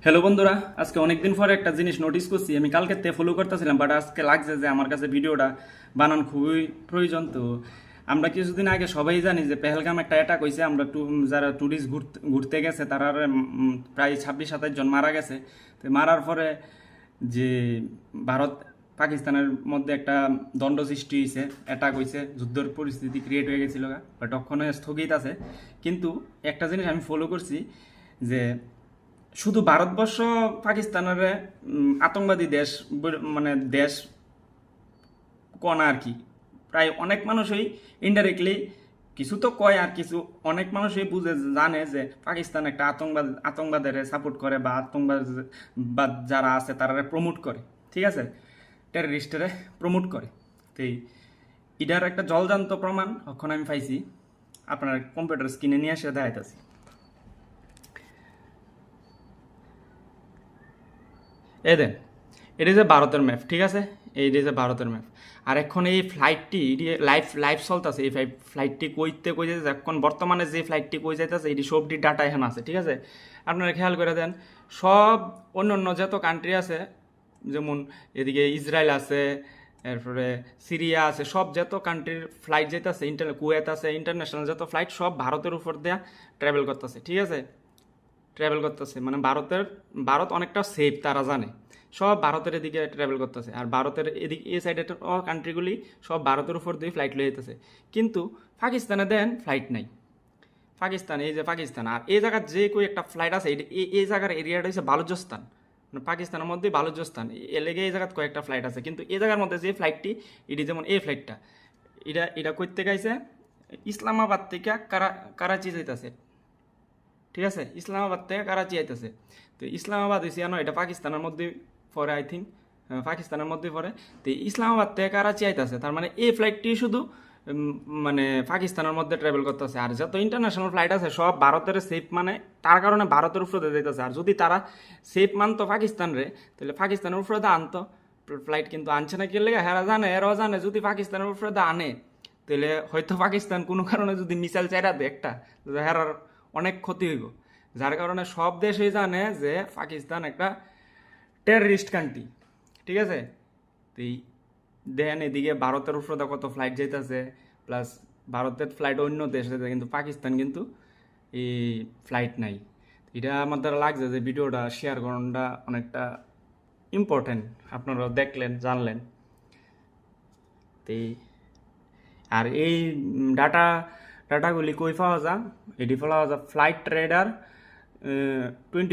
Hello বন্ধুরা, আজকে অনেকদিন পরে একটা জিনিস নোটিস করছি। আমি কালকে ফলো করতেছিলাম, বাট আজকে লাগছে যে আমার কাছে ভিডিওটা বানান খুবই প্রয়োজন। তো আমরা কিছুদিন আগে সবাই জানি যে পেহেলগাম একটা অ্যাটাক হয়েছে। আমরা যারা ট্যুরিস্ট ঘুরতে গেছে তারা প্রায় 26-27 জন মারা গেছে। তো মারার পরে যে ভারত পাকিস্তানের মধ্যে একটা দ্বন্দ্ব সৃষ্টি হয়েছে, অ্যাটাক হয়েছে, যুদ্ধের পরিস্থিতি ক্রিয়েট হয়ে গেছিল, বাট তখনও স্থগিত আছে। কিন্তু একটা জিনিস আমি ফলো করছি যে শুধু ভারতবর্ষ পাকিস্তানের আতঙ্কবাদী দেশ মানে দেশ কনা আর কি। প্রায় অনেক মানুষই ইনডাইরেক্টলি কিছু তো কয়, আর কিছু অনেক মানুষই বুঝে জানে যে পাকিস্তান একটা আতঙ্কবাদের সাপোর্ট করে, বা আতঙ্কবাদ যারা আছে তারা প্রমোট করে, ঠিক আছে, টেররিস্টের প্রমোট করে। তো এটার একটা জলজান্ত প্রমাণ এখন আমি পাইছি, আপনার কম্পিউটার স্ক্রিনে নিয়ে এসে দেখাইতেছি। এই দেন, এটা যে ভারতের ম্যাপ, ঠিক আছে, এইটা যে ভারতের ম্যাপ। আর এখন এই ফ্লাইটটি লাইভ লাইভ চলতেছে। এই ফ্লাইটটি কই যাইতেছে, এখন বর্তমানে যে ফ্লাইটটি কই যাইতেছে এটি সবটি ডাটা এখন আছে, ঠিক আছে। আপনারা খেয়াল করে দেন, সব অন্য অন্য যত কান্ট্রি আছে, যেমন এদিকে ইসরায়েল আছে, এরপরে সিরিয়া আছে, সব যত কান্ট্রির ফ্লাইট যাইতেছে, কুয়েত আছে, ইন্টারন্যাশনাল যত ফ্লাইট সব ভারতের উপর দেয়া ট্রাভেল করতেছে, ঠিক আছে। ট্রাভেল করতেছে মানে ভারত অনেকটা সেফ, তারা জানে। সব ভারতের এদিকে ট্রাভেল করতেছে, আর ভারতের এদিকে এই সাইডের কান্ট্রিগুলি সব ভারতের উপর দিয়ে ফ্লাইট লয়ে যেতেছে। কিন্তু পাকিস্তানে দেন ফ্লাইট নাই। পাকিস্তান, এই যে পাকিস্তান, আর এই জায়গার যে কই একটা ফ্লাইট আছে, এই জায়গার এরিয়াটা হচ্ছে বালুচিস্তান, মানে পাকিস্তানের মধ্যে বালুচিস্তান। এর লেগে এই জায়গার কয়েকটা ফ্লাইট আছে, কিন্তু এই জায়গার মধ্যে যে ফ্লাইটটি, এটি যেমন এই ফ্লাইটটা, এটা কই থেকে আইছে, ইসলামাবাদ থেকে কারাচি যাইতেছে, ঠিক আছে। ইসলামাবাদ থেকে করাচি আইতেছে। তো ইসলামাবাদ হয়েছে জানো, এটা পাকিস্তানের মধ্যে পড়ে, আই থিঙ্ক পাকিস্তানের মধ্যে পড়ে। তো ইসলামাবাদ থেকে করাচি আইতেছে, তার মানে এই ফ্লাইটটি শুধু মানে পাকিস্তানের মধ্যে ট্রাভেল করতেছে। আর যত ইন্টারন্যাশনাল ফ্লাইট আছে সব ভারতের সেফ, মানে তার কারণে ভারতের উপরে যাইতেছে। আর যদি তারা সেফ মানতো পাকিস্তান রে, তাহলে পাকিস্তানের উপরে আনতো ফ্লাইট। কিন্তু আনছে না কি লেগে, এরাও জানে যদি পাকিস্তানের উপরে আনে, তাহলে হয়তো পাকিস্তান কোনো কারণে যদি মিসাইল চাইরা দেয় একটা, হেরার অনেক ক্ষতি হইব। যার কারণে সব দেশই জানে যে পাকিস্তান একটা টেররিস্ট কান্ট্রি, ঠিক আছে। তো দেন এদিকে ভারতের উপরে কত ফ্লাইট যাইতেছে, প্লাস ভারতের ফ্লাইট অন্য দেশে যায়, কিন্তু পাকিস্তান কিন্তু এই ফ্লাইট নাই। এটা আমার দ্বারা লাগছে যে ভিডিওটা শেয়ার করাটা অনেকটা ইম্পর্টেন্ট, আপনারা দেখলেন, জানলেন। তো আর এই ডাটা ডাটাগুলি কই পাওয়া যায়, এটি পাওয়া যায় ফ্লাইট রেডার 24